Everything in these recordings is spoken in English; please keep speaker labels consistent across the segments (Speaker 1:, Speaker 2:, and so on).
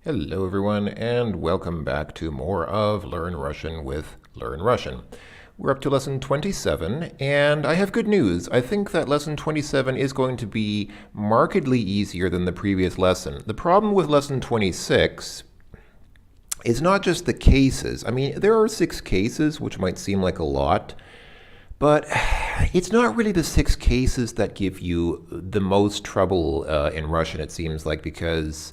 Speaker 1: Hello everyone, and welcome back to more of Learn Russian with Learn Russian. We're up to lesson 27, and I have good news. I think that lesson 27 is going to be markedly easier than the previous lesson. The problem with lesson 26 is not just the cases. I mean, there are 6 cases, which might seem like a lot, but it's not really the 6 cases that give you the most trouble in Russian, it seems like, because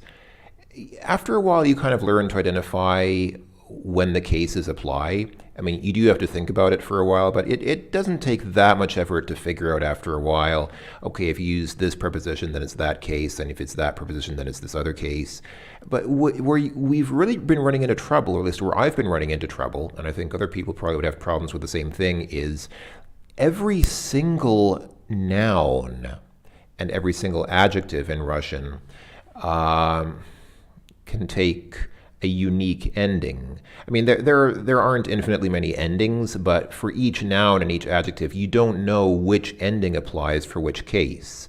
Speaker 1: after a while, you kind of learn to identify when the cases apply. I mean, you do have to think about it for a while, but it doesn't take that much effort to figure out after a while, okay, if you use this preposition, then it's that case, and if it's that preposition, then it's this other case. But where we've really been running into trouble, or at least where I've been running into trouble, and I think other people probably would have problems with the same thing, is every single noun and every single adjective in Russian can take a unique ending. I mean, there aren't infinitely many endings, but for each noun and each adjective, you don't know which ending applies for which case.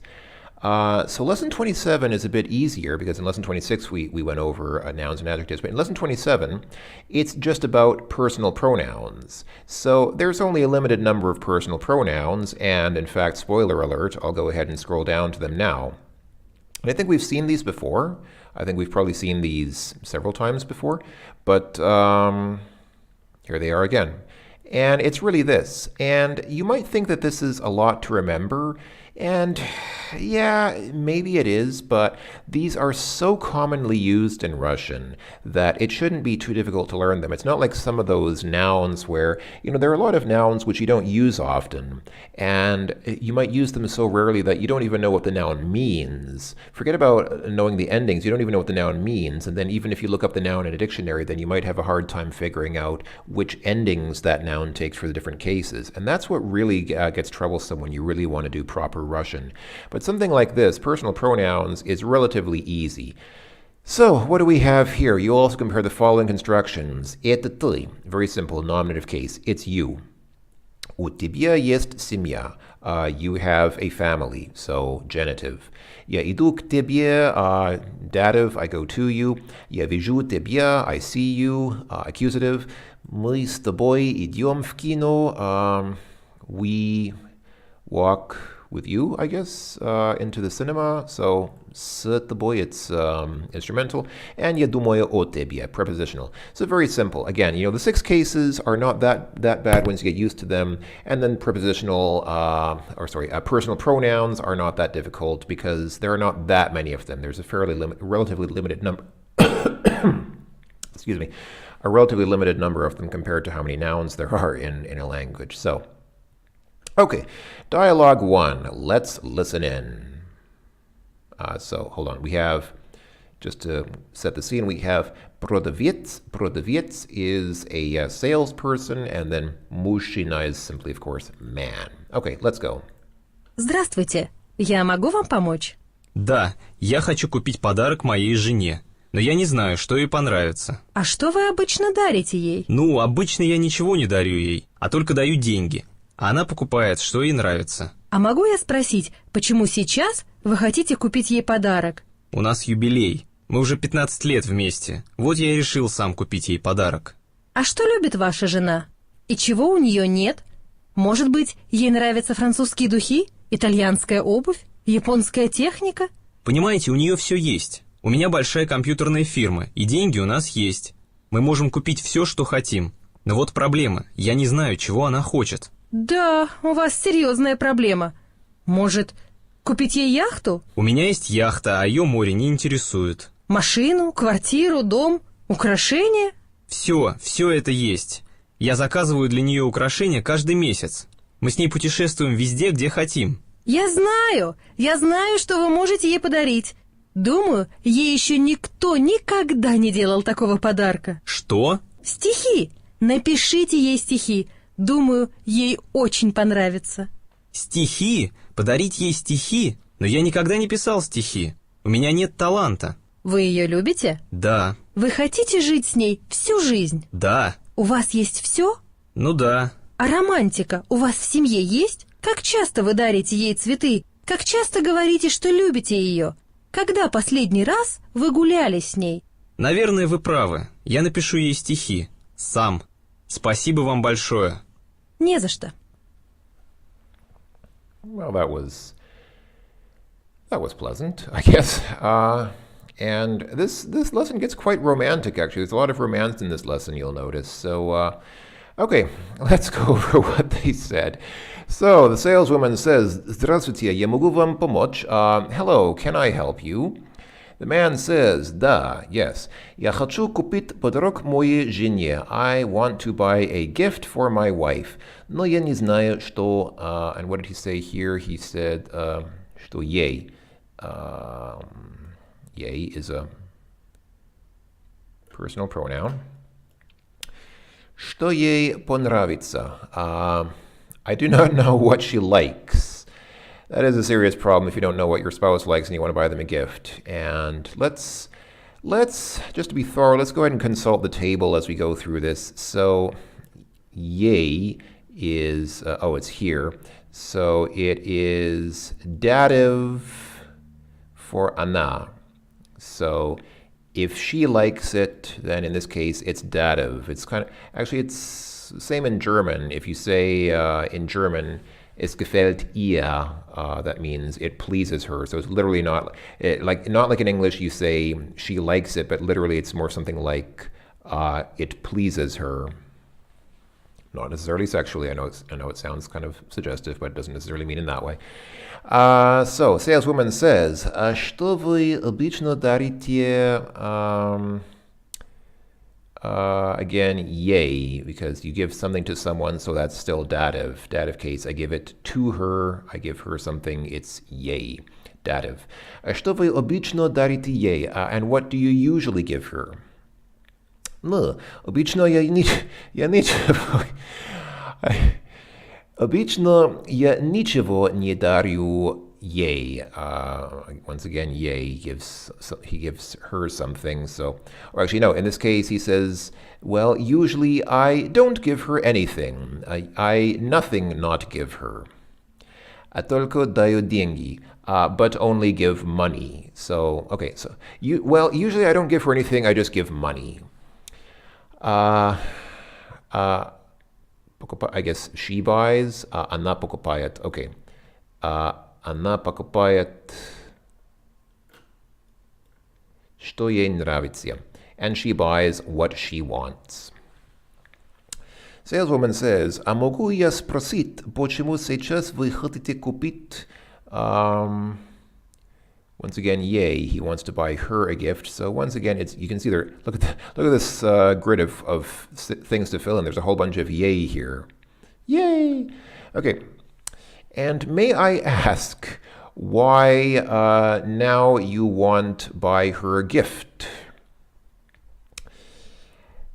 Speaker 1: So lesson 27 is a bit easier because in lesson 26 we went over nouns and adjectives, but in lesson 27 it's just about personal pronouns. So there's only a limited number of personal pronouns, and in fact, spoiler alert, I'll go ahead and scroll down to them now. And I think we've seen these before. I think we've probably seen these several times before, but here they are again. And it's really this. And you might think that this is a lot to remember, and yeah, maybe it is, but these are so commonly used in Russian that it shouldn't be too difficult to learn them. It's not like some of those nouns where, there are a lot of nouns which you don't use often, and you might use them so rarely that you don't even know what the noun means. Forget about knowing the endings, you don't even know what the noun means, and then even if you look up the noun in a dictionary, then you might have a hard time figuring out which endings that noun takes for the different cases. And that's what really gets troublesome when you really want to do proper Russian. But something like this, personal pronouns, is relatively easy. So what do we have here? You also compare the following constructions. Это ты, very simple nominative case, it's you. У тебя есть семья, you have a family, so genitive. Я иду к тебе, dative, I go to you. Я вижу тебя, I see you, accusative. Мы с тобой идем в кино, we walk with you, I guess, into the cinema. So с тобой, it's instrumental. And я думаю о тебе, prepositional. So very simple. Again, the 6 cases are not that bad once you get used to them. And then prepositional, personal pronouns are not that difficult because there are not that many of them. There's a relatively limited number. Excuse me. A relatively limited number of them compared to how many nouns there are in a language. So, okay, dialogue 1. Let's listen in. So, hold on. We have, just to set the scene, we have продавец. Продавец is a salesperson, and then мужчина is simply, of course, man. Okay, let's go.
Speaker 2: Здравствуйте. Я могу вам помочь?
Speaker 3: Да, я хочу купить подарок моей жене, но я не знаю, что ей понравится.
Speaker 2: А что вы обычно дарите ей?
Speaker 3: Ну, обычно я ничего не дарю ей, а только даю деньги. А она покупает, что ей нравится.
Speaker 2: А могу я спросить, почему сейчас вы хотите купить ей подарок?
Speaker 3: У нас юбилей. Мы уже 15 лет вместе. Вот я и решил сам купить ей подарок.
Speaker 2: А что любит ваша жена? И чего у нее нет? Может быть, ей нравятся французские духи, итальянская обувь, японская техника?
Speaker 3: Понимаете, у нее все есть. У меня большая компьютерная фирма, и деньги у нас есть. Мы можем купить все, что хотим. Но вот проблема, я не знаю, чего она хочет.
Speaker 2: Да, у вас серьезная проблема. Может, купить ей яхту?
Speaker 3: У меня есть яхта, а ее море не интересует.
Speaker 2: Машину, квартиру, дом, украшения?
Speaker 3: Все это есть. Я заказываю для нее украшения каждый месяц. Мы с ней путешествуем везде, где хотим.
Speaker 2: Я знаю, что вы можете ей подарить. Думаю, ей еще никто никогда не делал такого подарка.
Speaker 3: Что?
Speaker 2: Стихи. Напишите ей стихи. Думаю, ей очень понравится.
Speaker 3: Стихи? Подарить ей стихи? Но я никогда не писал стихи. У меня нет таланта.
Speaker 2: Вы ее любите?
Speaker 3: Да.
Speaker 2: Вы хотите жить с ней всю жизнь?
Speaker 3: Да.
Speaker 2: У вас есть все?
Speaker 3: Ну да.
Speaker 2: А романтика у вас в семье есть? Как часто вы дарите ей цветы? Как часто говорите, что любите ее? Когда последний раз вы гуляли с ней?
Speaker 3: Наверное, вы правы. Я напишу ей стихи. Сам. Спасибо вам большое.
Speaker 2: Не за что.
Speaker 1: Well, that was pleasant, I guess. And this lesson gets quite romantic, actually. There's a lot of romance in this lesson, you'll notice. So, okay, let's go over what they said. So, the saleswoman says, Здравствуйте, я могу вам помочь? Hello, can I help you? The man says, Да, yes. Я хочу купить подарок моей жене. I want to buy a gift for my wife. Но я не знаю, что... and what did he say here? He said, что ей. Ей is a personal pronoun. Что ей понравится? I do not know what she likes. That is a serious problem if you don't know what your spouse likes and you want to buy them a gift. And let's just to be thorough, let's go ahead and consult the table as we go through this. So, ей is, it's here. So it is dative for она. So if she likes it, then in this case it's dative. It's it's same in German. If you say in German, es gefällt ihr, that means it pleases her. So it's literally not like in English you say she likes it, but literally it's more something like it pleases her. Not necessarily sexually. I know it sounds kind of suggestive, but it doesn't necessarily mean in that way. So saleswoman says, что вы обычно дарите? Again, ей, because you give something to someone, so that's still dative. Dative case, I give it to her, I give her something, it's ей. Dative. Что вы обычно дарите ей? And what do you usually give her? No, обычно я ничего... Обычно я ничего не дарю ей. Once again, ей he gives her something. So, or actually, no. In this case, he says, "Well, usually I don't give her anything. I nothing not give her. А только даю деньги, but only give money." So, okay. So, usually I don't give her anything. I just give money. I guess she buys. Она покупает. Okay. Она покупает, что ей нравится. And she buys what she wants. Saleswoman says, а могу я спросить, почему сейчас вы хотите купить... Once again, yay, he wants to buy her a gift. So once again, you can see there. Look at this grid of things to fill in. There's a whole bunch of yay here. Yay. Okay. And may I ask why now you want to buy her a gift?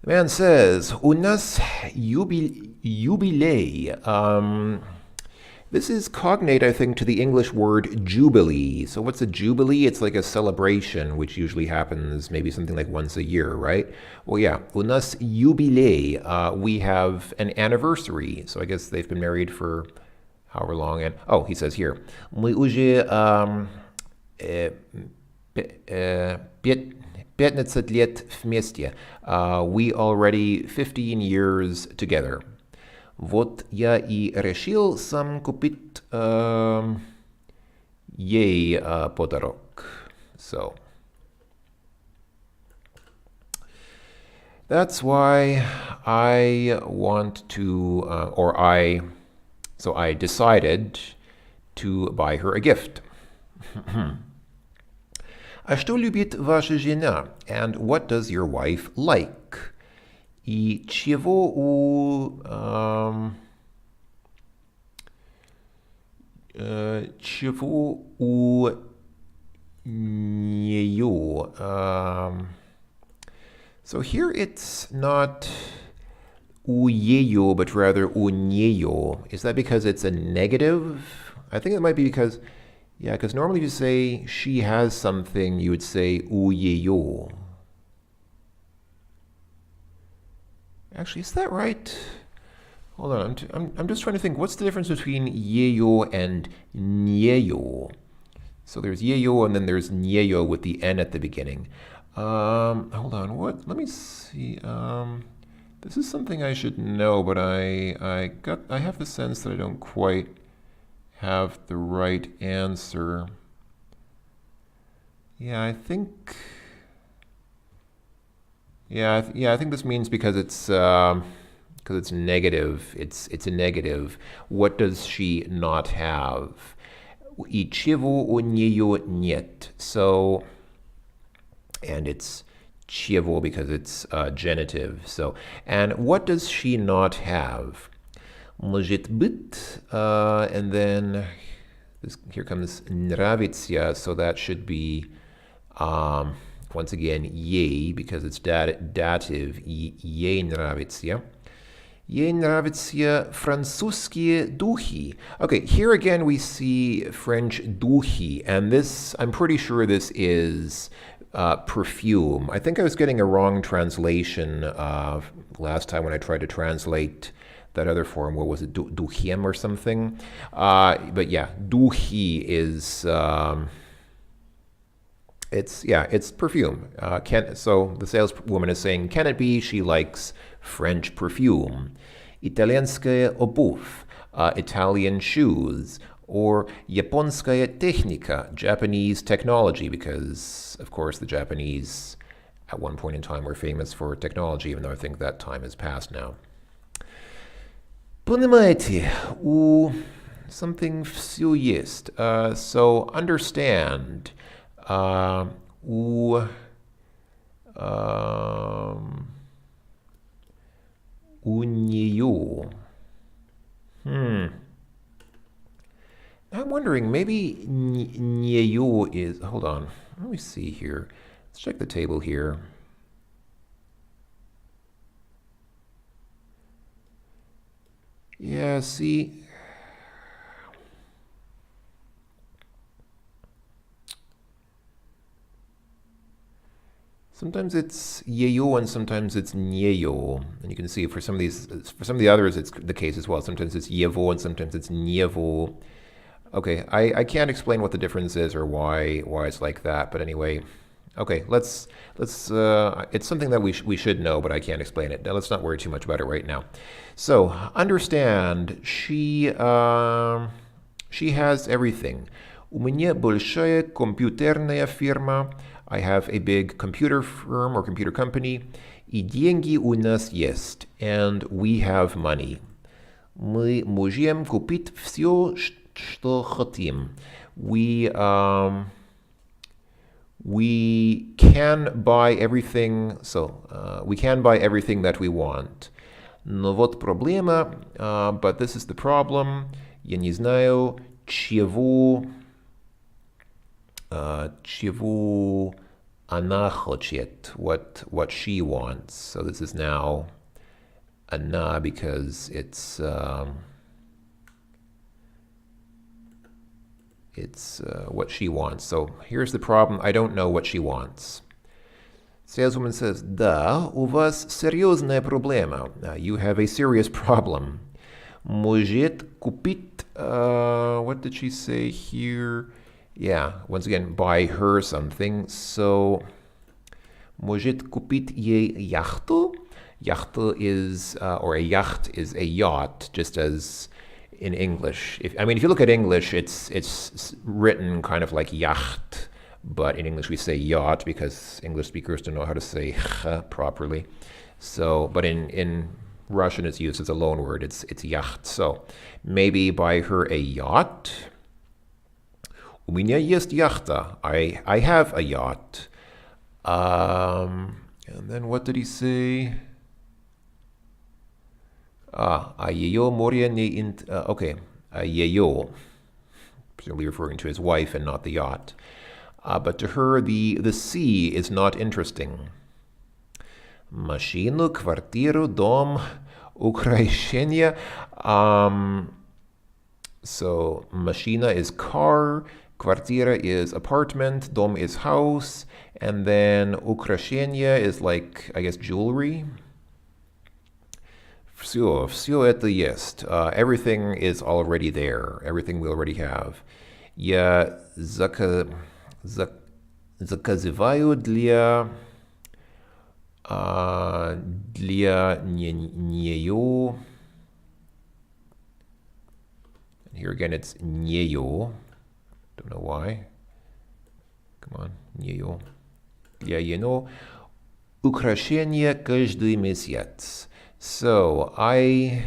Speaker 1: The man says, "У нас юбилей." This is cognate, I think, to the English word jubilee. So what's a jubilee? It's like a celebration, which usually happens maybe something like once a year, right? Well, yeah, у нас юбилей. We have an anniversary. So I guess they've been married for however long. And he says here, мы уже 15 лет вместе. We already 15 years together. Вот я и решил сам купить ей подарок. So that's why I want to, so I decided to buy her a gift. А что любит ваша жена? And what does your wife like? И чего у нее? So here it's not у ее, but rather у нее. Is that because it's a negative? I think it might be because, because normally if you say she has something, you would say у ее. Actually, is that right? Hold on, I'm just trying to think. What's the difference between yeyo and nyeyo? So there's yeyo and then there's nyeyo with the n at the beginning. Hold on. What? Let me see. This is something I should know, but I have the sense that I don't quite have the right answer. Yeah, I think. Yeah, I think this means because it's negative. It's a negative. What does she not have? И чего у нее нет? So, and it's чего because it's genitive. So, and what does she not have? Может быть, and then here comes нравится, so that should be once again ей because it's dative. Ей нравится. Ей нравятся французские духи. Okay, here again we see French духи, and this, I'm pretty sure this is perfume. I think I was getting a wrong translation last time when I tried to translate that other form. What was it, dухем or something? But yeah, духи is it's perfume. So the saleswoman is saying, can it be she likes French perfume? Итальянская обувь, Italian shoes, or японская техника, Japanese technology, because of course the Japanese at one point in time were famous for technology, even though I think that time has passed now. Понимаете, у something все есть. So understand. У нее. I'm wondering, maybe нее is. Hold on. Let me see here. Let's check the table here. Yeah, see. Sometimes it's yeyo and sometimes it's nyeyo. And you can see for some of the others, it's the case as well. Sometimes it's yevo and sometimes it's nyevo. Okay, I can't explain what the difference is or why it's like that. But anyway, okay, let's it's something that we should know, but I can't explain it. Now, let's not worry too much about it right now. So understand, she has everything. У меня большая компьютерная фирма. I have a big computer firm or computer company. И деньги у нас есть. And we have money. Мы можем купить все, что хотим. We can buy everything. So we can buy everything that we want. Но вот проблема. But this is the problem. Я не знаю, чего она хочет, what she wants. So this is now она because it's what she wants. So here's the problem. I don't know what she wants. Saleswoman says, да, у вас серьезная проблема. You have a serious problem. Может купить, what did she say here? Yeah, once again, buy her something. So, может купить ей яхту? Яхта is, or a yacht is a yacht, just as in English. If you look at English, it's written kind of like yacht, but in English we say yacht because English speakers don't know how to say ch properly. So, but in Russian it's used as a loan word. It's yacht. So, maybe buy her a yacht. У меня есть яхта. I have a yacht. And then what did he say? А ее море не... Okay. Ее. Presumably referring to his wife and not the yacht. But to her, the sea is not interesting. Машину, квартиру, дом, украшения. So, машина is car. Kvartira is apartment, dom is house, and then украшения is like, I guess, jewelry. Все это есть. Everything is already there. Everything we already have. Я Заказываю для нее. Here again, it's нее. Don't know why. Come on, нее. Для нее украшения каждый месяц. So I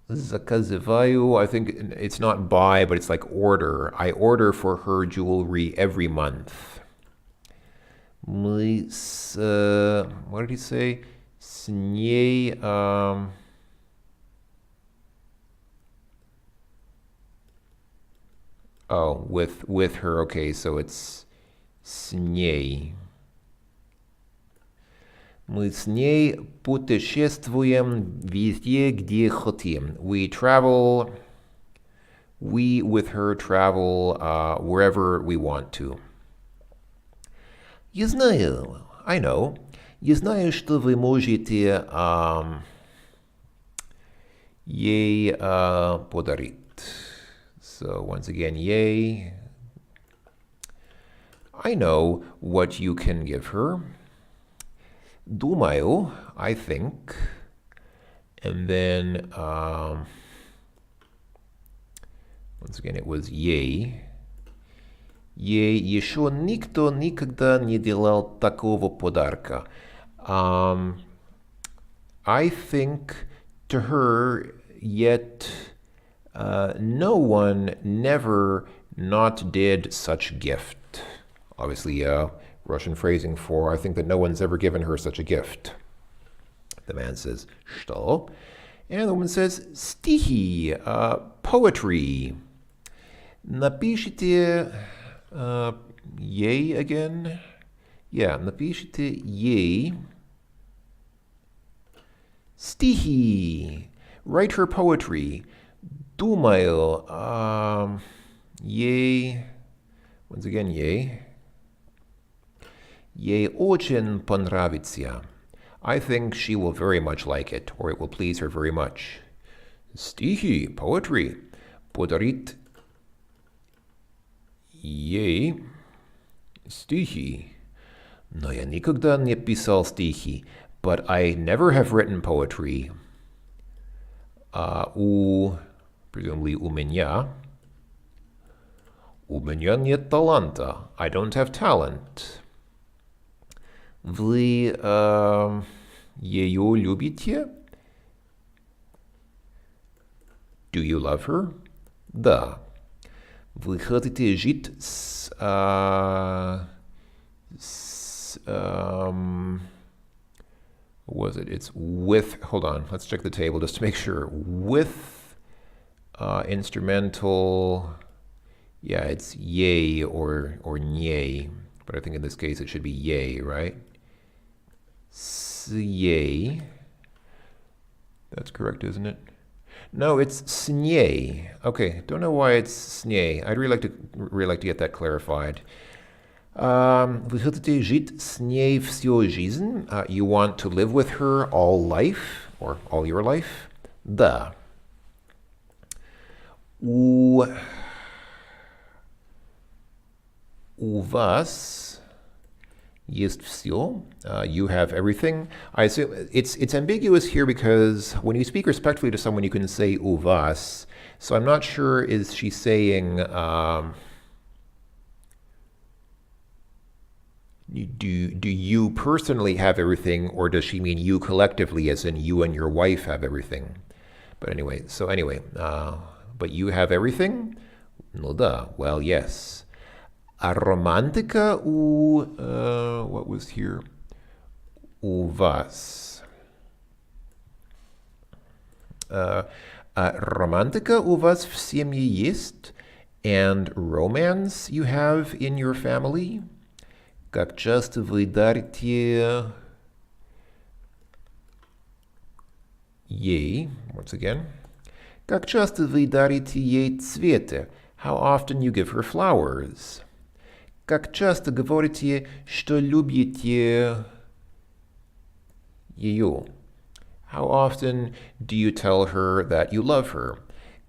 Speaker 1: заказываю, I think it's not buy, but it's like order. I order for her jewelry every month. Мы с, what did he say? С ней, oh, with her, okay, so it's с ней. Мы с ней путешествуем везде, где хотим. We with her travel wherever we want to. Я знаю, I know. Я знаю, что вы можете ей подарить. So once again, yay. I know what you can give her. Думаю, I think. And then, once again, it was ей. Ей еще никто никогда не делал такого подарка. I think to her, yet no one never not did such gift. Obviously, Russian phrasing for I think that no one's ever given her such a gift. The man says, что? And the woman says, стихи, poetry. Напишите ей again. Yeah, напишите ей стихи. Write her poetry. Думаю, ей, once again, ей. Ей очень понравится. I think she will very much like it, or it will please her very much. Стихи, poetry. Подарить ей стихи. Но я никогда не писал стихи. But I never have written poetry. Presumably у меня. У меня нет таланта. I don't have talent. Вы ее любите? Do you love her? Да. Вы хотите жить с what was it? It's with, hold on, let's check the table just to make sure. With instrumental, yeah, it's yay or nyay, but I think in this case it should be yay, right? Yay. That's correct, isn't it? No, it's snye. Okay, don't know why it's snye. I'd really like to get that clarified. Вы хотите жить с ней всю жизнь? You want to live with her all life, or all your life? Да. У вас есть все. You have everything. I assume it's ambiguous here because when you speak respectfully to someone, you can say u vas. So I'm not sure, is she saying do you personally have everything, or does she mean you collectively, as in you and your wife have everything? But anyway, but you have everything? Ну да, well, yes. A romantica what was here? У вас. A romantica у вас в семье есть? And romance you have in your family? Как часто вы дарите ей? Once again. Как часто вы дарите ей цветы? How often you give her flowers? Как часто говорите, что любите ее? How often do you tell her that you love her?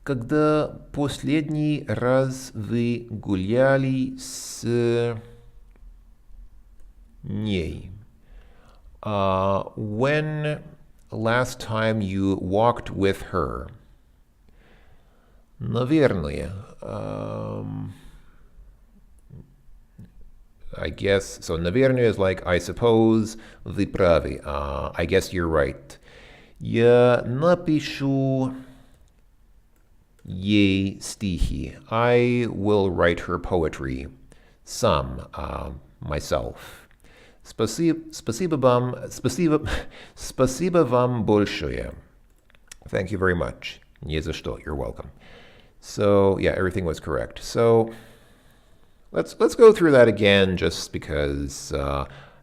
Speaker 1: Когда последний раз вы гуляли с ней? When last time you walked with her? Наверное. I guess, so наверное is like, I suppose, вы правы. I guess you're right. Я напишу ей стихи. I will write her poetry. Some, myself. Спасибо вам большое. Thank you very much. Не за что. You're welcome. So, yeah, everything was correct. So, let's go through that again just because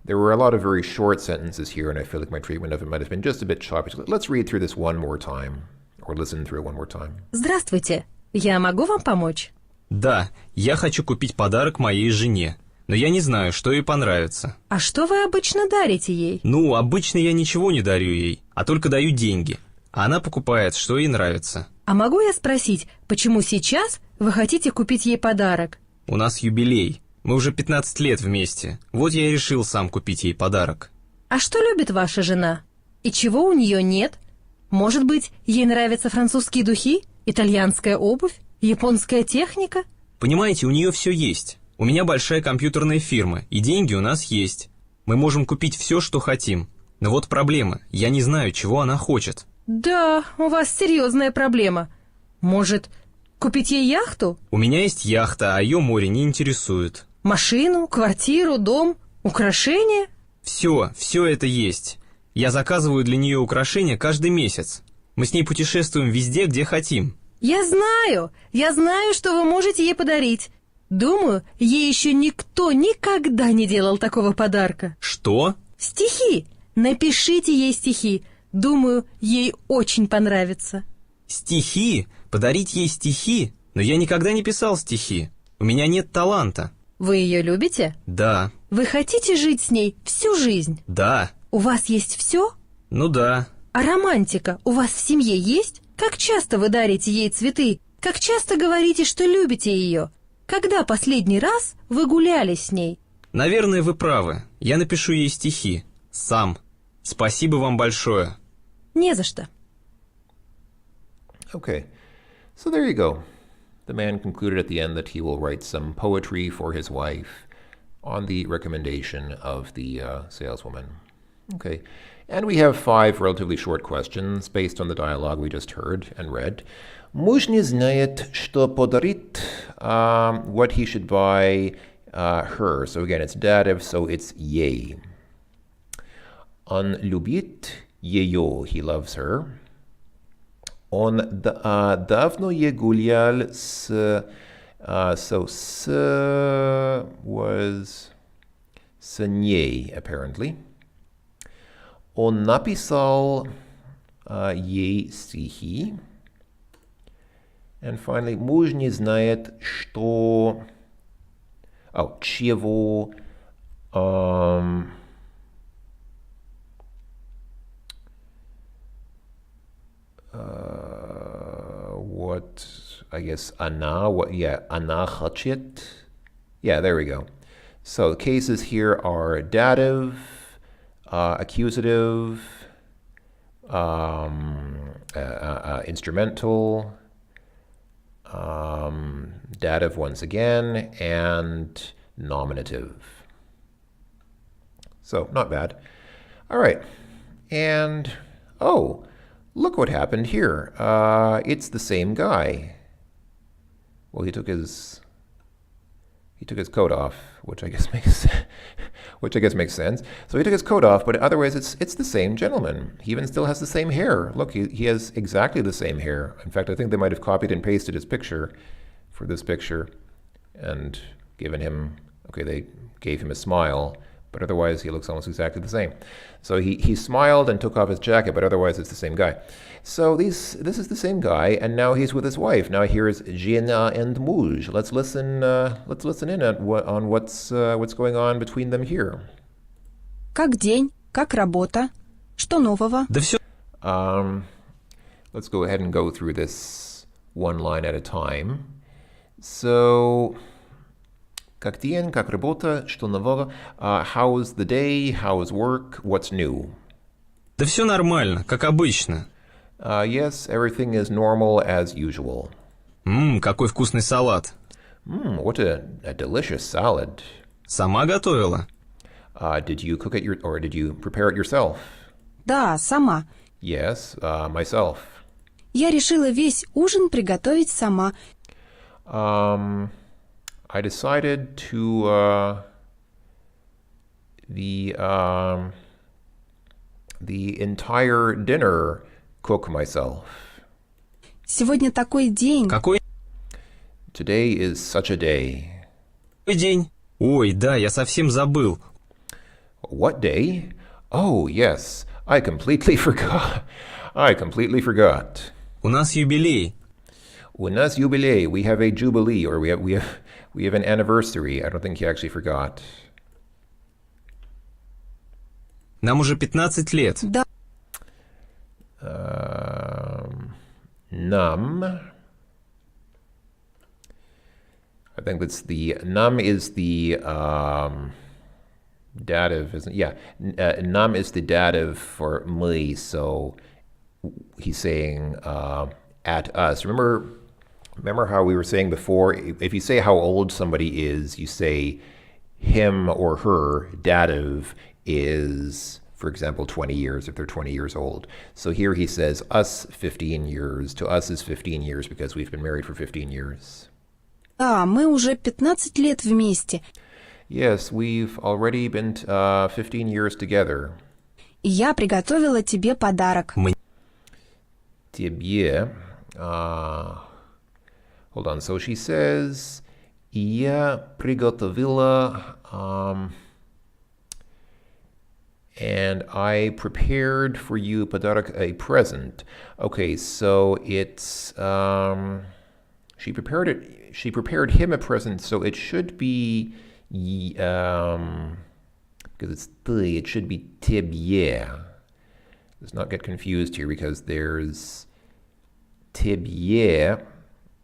Speaker 1: there were a lot of very short sentences here, and I feel like my treatment of it might have been just a bit choppy. So let's read through this one more time, or listen through it one more time.
Speaker 2: Здравствуйте. Я могу вам помочь?
Speaker 3: Да, я хочу купить подарок моей жене, но я не знаю, что ей понравится.
Speaker 2: А что вы обычно дарите ей?
Speaker 3: Ну, обычно я ничего не дарю ей, а только даю деньги. А она покупает, что ей нравится.
Speaker 2: А могу я спросить, почему сейчас вы хотите купить ей подарок?
Speaker 3: У нас юбилей. Мы уже 15 лет вместе. Вот я и решил сам купить ей подарок.
Speaker 2: А что любит ваша жена? И чего у нее нет? Может быть, ей нравятся французские духи, итальянская обувь, японская техника?
Speaker 3: Понимаете, у нее все есть. У меня большая компьютерная фирма, и деньги у нас есть. Мы можем купить все, что хотим. Но вот проблема. Я не знаю, чего она хочет.
Speaker 2: Да, у вас серьезная проблема. Может, купить ей яхту?
Speaker 3: У меня есть яхта, а ее море не интересует.
Speaker 2: Машину, квартиру, дом, украшения?
Speaker 3: Все это есть. Я заказываю для нее украшения каждый месяц. Мы с ней путешествуем везде, где хотим.
Speaker 2: Я знаю, что вы можете ей подарить. Думаю, ей еще никто никогда не делал такого подарка.
Speaker 3: Что?
Speaker 2: Стихи. Напишите ей стихи. Думаю, ей очень понравится.
Speaker 3: Стихи? Подарить ей стихи? Но я никогда не писал стихи. У меня нет таланта.
Speaker 2: Вы ее любите?
Speaker 3: Да.
Speaker 2: Вы хотите жить с ней всю жизнь?
Speaker 3: Да.
Speaker 2: У вас есть все?
Speaker 3: Ну да.
Speaker 2: А романтика у вас в семье есть? Как часто вы дарите ей цветы? Как часто говорите, что любите ее? Когда последний раз вы гуляли с ней?
Speaker 3: Наверное, вы правы. Я напишу ей стихи. Сам. Спасибо вам большое.
Speaker 2: Не за что.
Speaker 1: Okay, so there you go. The man concluded at the end that he will write some poetry for his wife on the recommendation of the saleswoman. Okay, and we have 5 relatively short questions based on the dialogue we just heard and read. Муж не знает, что подарить, what he should buy her. So again, it's dative, so it's ей. Он любит ее, he loves her. Он давно не гулял с... so с was с ней, apparently. Он написал ей стихи. And finally, муж не знает, что... чего... what, I guess, она хочет. Yeah, there we go. So the cases here are dative, accusative, instrumental, dative once again, and nominative. So, not bad. All right. And, look what happened here. It's the same guy. Well, he took his coat off, which I guess makes sense. So he took his coat off, but otherwise it's the same gentleman. He even still has the same hair. Look, he has exactly the same hair. In fact, I think they might have copied and pasted his picture for this picture and given him, they gave him a smile, but otherwise he looks almost exactly the same. So he smiled and took off his jacket, but otherwise it's the same guy. So this is the same guy, and now he's with his wife. Now here's Жена and муж. Let's listen in on what's going on between them here.
Speaker 4: Как день? Как работа? Что нового?
Speaker 3: Да все.
Speaker 1: Let's go ahead and go through this one line at a time. So, как день, как работа, что нового? How's the day? How's work? What's new?
Speaker 3: Да все нормально, как обычно.
Speaker 1: Yes, everything is normal as usual.
Speaker 3: Какой вкусный салат.
Speaker 1: What a delicious salad.
Speaker 3: Сама готовила?
Speaker 1: Did you cook it or did you prepare it yourself?
Speaker 4: Да, сама.
Speaker 1: Yes, myself.
Speaker 4: Я решила весь ужин приготовить сама.
Speaker 1: I decided to the entire dinner cook myself.
Speaker 4: Сегодня такой день.
Speaker 3: Какой
Speaker 1: Today is such a day.
Speaker 3: день? Ой, да, я совсем забыл.
Speaker 1: What day? Oh, yes. I completely forgot.
Speaker 3: У нас юбилей.
Speaker 1: У нас юбилей. We have a jubilee, or we have an anniversary. I don't think he actually forgot.
Speaker 3: Нам уже 15 лет.
Speaker 4: Да.
Speaker 1: Nam. I think that's the nam is the dative, isn't it? Yeah, nam is the dative for мы, so he's saying at us. Remember how we were saying before, if you say how old somebody is, you say him or her, dative is, for example, 20 years if they're 20 years old. So here he says us 15 years. To us is 15 years because we've been married for 15 years.
Speaker 4: Да, мы уже 15 лет вместе.
Speaker 1: Yes, we've already been 15 years together.
Speaker 4: И я приготовила тебе подарок.
Speaker 1: Тебе. Hold on. So she says, я приготовила, and I prepared for you подарок, a present. Okay, so it's she prepared him a present, so it should be because it's ты, it should be тебе. Let's not get confused here because there's тебе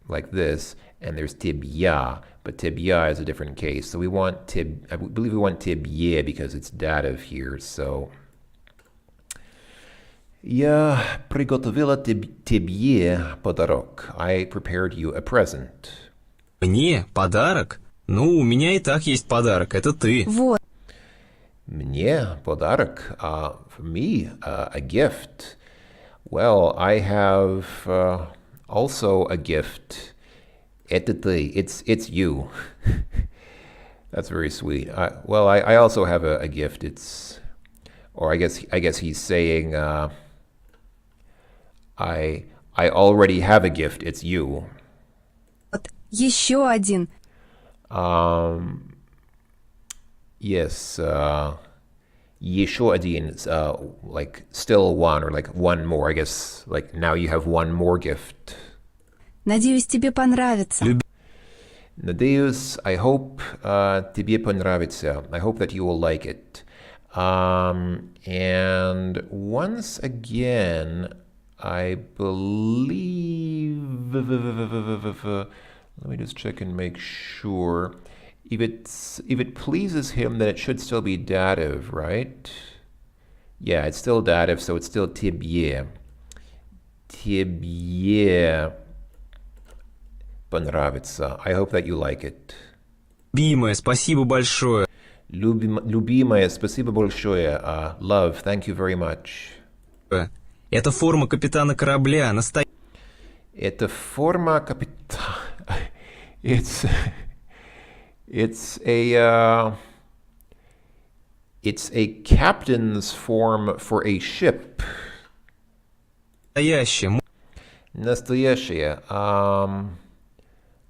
Speaker 1: like this, and there's тебя, but тебя is a different case. So we want I believe we want тебе because it's dative here. So я приготовила тебе подарок. I prepared you a present.
Speaker 3: Мне подарок? Ну, у меня и так есть подарок, это ты.
Speaker 4: Вот.
Speaker 1: Мне подарок. For me, a gift. Well, I have also a gift. Это ты. It's you. That's very sweet. I also have a gift. Or I guess he's saying, I already have a gift. It's you.
Speaker 4: Вот. Еще один.
Speaker 1: Yes. Еще один, like still one, or like one more. I guess like now you have one more gift.
Speaker 4: Надеюсь, тебе понравится.
Speaker 1: Надеюсь, I hope тебе понравится. I hope that you will like it. And once again, I believe. Let me just check and make sure. If it pleases him, then it should still be dative, right? Yeah, it's still dative, so it's still тебе. Тебе понравится. I hope that you like it.
Speaker 3: Любимая, спасибо большое.
Speaker 1: Любимая, спасибо большое. Love, thank you very much.
Speaker 3: Это форма капитана корабля,
Speaker 1: Это форма капитана. It's a captain's form for a ship.
Speaker 3: настоящая.
Speaker 1: Настоящее.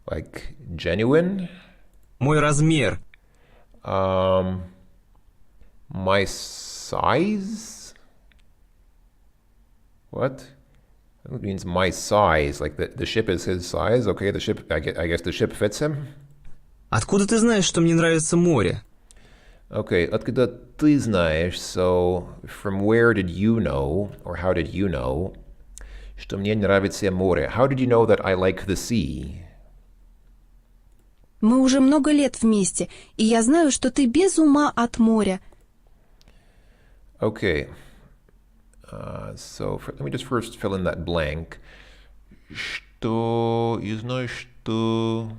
Speaker 1: Like genuine.
Speaker 3: Мой размер.
Speaker 1: My size? What? It means my size. Like the ship is his size. Okay, the ship. I guess the ship fits him.
Speaker 3: Откуда ты знаешь, что мне нравится море?
Speaker 1: Okay, откуда ты знаешь? So, from where did you know, or how did you know, Что мне нравится море. How did you know that I like the sea?
Speaker 4: Мы уже много лет вместе, и я знаю, что ты без ума от моря.
Speaker 1: Okay. Let me just first fill in that blank. Что... You know что...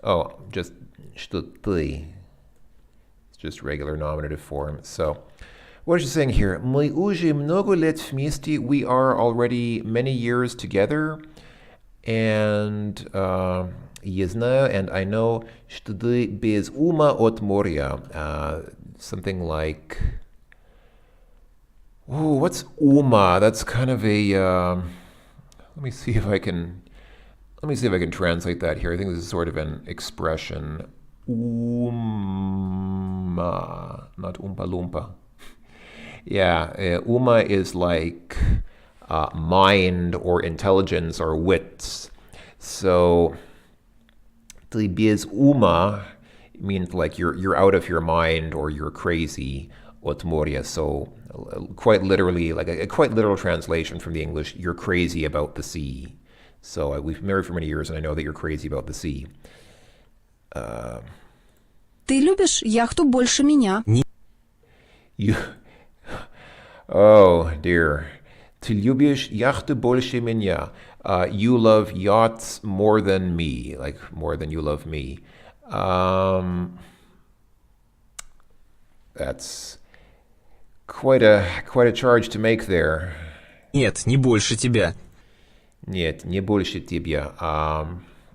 Speaker 1: Oh, just что ты. It's just regular nominative form. So, what is she saying here? Мы уже много лет вместе. We are already many years together. And я знаю, and I know, что ты без ума от моря. Something like... Oh, what's uma? That's kind of a... let me see if I can translate that here. I think this is sort of an expression. Uma, not oompa loompa. Yeah, uma is like mind or intelligence or wits. So, ты без ума means like you're out of your mind or you're crazy. От моря. So, quite literally, like a quite literal translation from the English, you're crazy about the sea. So we've been married for many years, and I know that you're crazy about the sea.
Speaker 4: Ты любишь яхту больше меня.
Speaker 1: You... Oh, dear. Ты любишь яхту больше меня. You love yachts more than me, like more than you love me. That's quite a charge to make there.
Speaker 3: Нет, не больше тебя.
Speaker 1: Нет, не больше тебя.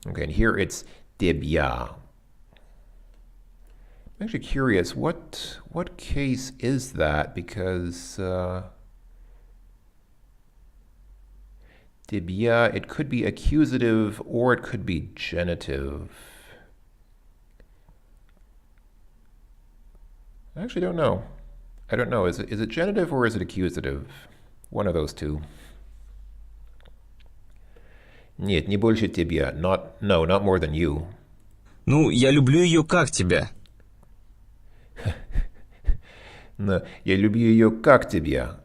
Speaker 1: Okay, and here it's тебя. I'm actually curious, what case is that? Because тебя, it could be accusative or it could be genitive. I actually don't know. I don't know. Is it genitive or is it accusative? One of those two. Нет, не больше тебя. Not more than you.
Speaker 3: Ну, я люблю ее как тебя.
Speaker 1: No, я люблю ее как тебя.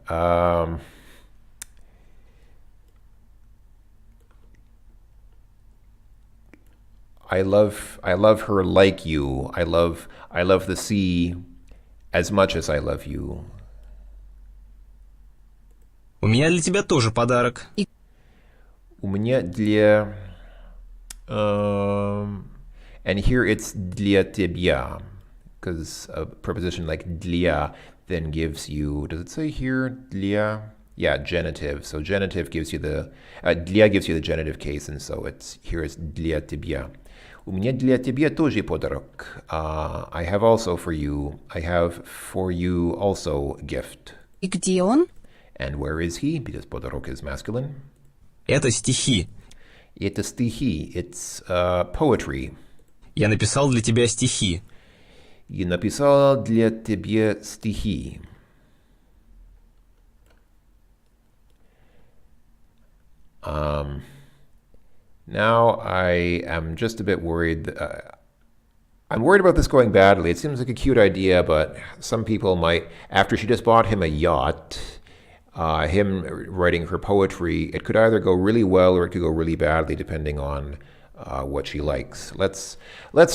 Speaker 1: I love her like you. I love the sea as much as I love you.
Speaker 3: У меня для тебя тоже подарок.
Speaker 1: У меня для... and here it's для тебя. Because a preposition like для then gives you... Does it say here для? Yeah, genitive. So genitive gives you the... для gives you the genitive case, and so here it's для тебя. У меня для тебя тоже подарок. I have for you also a gift.
Speaker 4: И где он?
Speaker 1: And where is he? Because подарок is masculine.
Speaker 3: Это стихи.
Speaker 1: Это стихи. It's poetry.
Speaker 3: Я написал для тебя стихи.
Speaker 1: Я написал для тебя стихи. Now I am just a bit worried. I'm worried about this going badly. It seems like a cute idea, but some people might, after she just bought him a yacht, him writing her poetry, it could either go really well or it could go really badly, depending on what she likes. Let's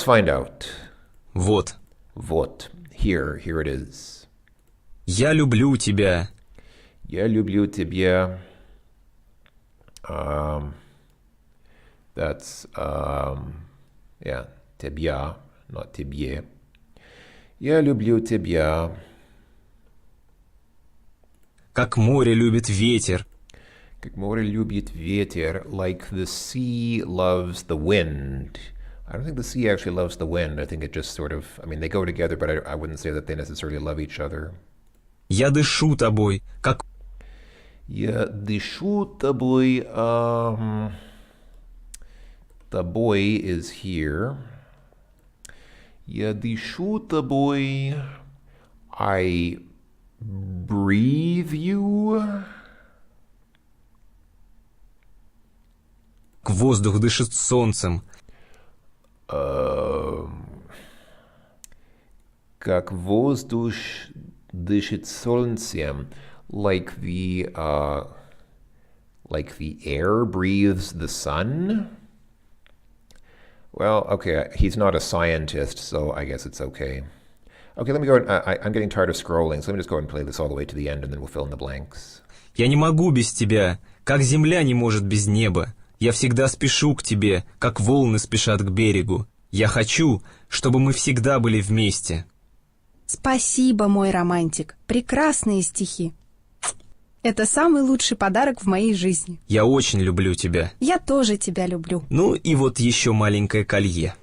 Speaker 1: find out.
Speaker 3: Вот.
Speaker 1: Вот. Here it is.
Speaker 3: Я люблю тебя.
Speaker 1: Я люблю тебя. That's, yeah, тебя, not тебе. Я люблю тебя.
Speaker 3: Как море любит ветер.
Speaker 1: Как море любит ветер, like the sea loves the wind. I don't think the sea actually loves the wind. I think it just sort of, I mean, they go together, but I wouldn't say that they necessarily love each other.
Speaker 3: Я дышу тобой, как...
Speaker 1: Я дышу тобой, тобой is here. Я дышу тобой, I breathe you.
Speaker 3: Воздух дышит солнцем.
Speaker 1: Как воздух дышит солнцем. Like the air breathes the sun? Well, okay, he's not a scientist, so I guess it's okay. Okay, let me go. I'm getting tired of scrolling, so let me just go ahead and play this all the way to the end, and then we'll fill in the blanks.
Speaker 3: Я не могу без тебя, как земля не может без неба. Я всегда спешу к тебе, как волны спешат к берегу. Я хочу, чтобы мы всегда были вместе.
Speaker 4: Спасибо, мой романтик. Прекрасные стихи. Это самый лучший подарок в моей жизни.
Speaker 3: Я очень люблю тебя.
Speaker 4: Я тоже тебя люблю.
Speaker 3: Ну и вот еще маленькое колье.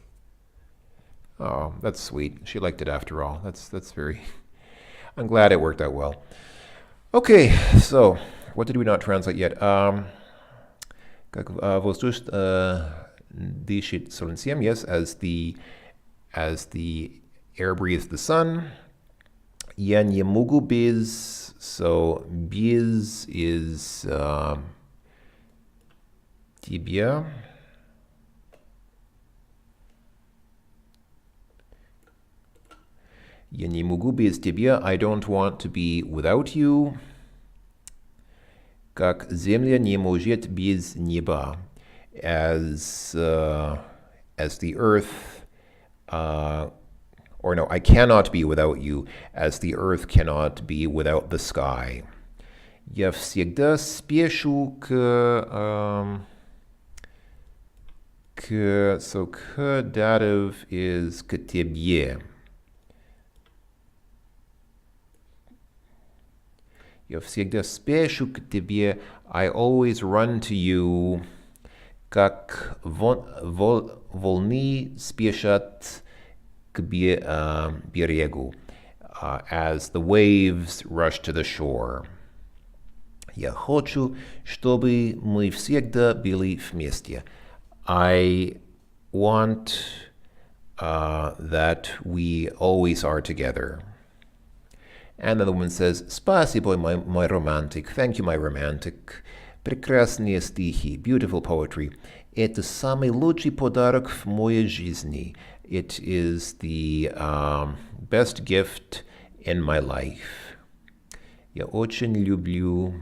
Speaker 1: Oh, that's sweet. She liked it after all. That's very... I'm glad it worked out well. Okay, so what did we not translate yet? Как воздух дышит солнцем, yes, as the air breathes the sun. Я не могу без, so без is тебя. Я не могу без тебя. I don't want to be without you. Как земля не может без неба. As the earth, or no, I cannot be without you, as the earth cannot be without the sky. Я всегда спешу so к dative is к тебе. Я всегда спешу к тебе. I always run to you. Как волны спешат к берегу. As the waves rush to the shore. Я хочу, чтобы мы всегда были вместе. I want that we always are together. And then the woman says, Спасибо, my romantic. Thank you, my romantic. Прекрасные стихи. Beautiful poetry. Это самый лучший подарок в моей жизни. It is the best gift in my life. Я очень люблю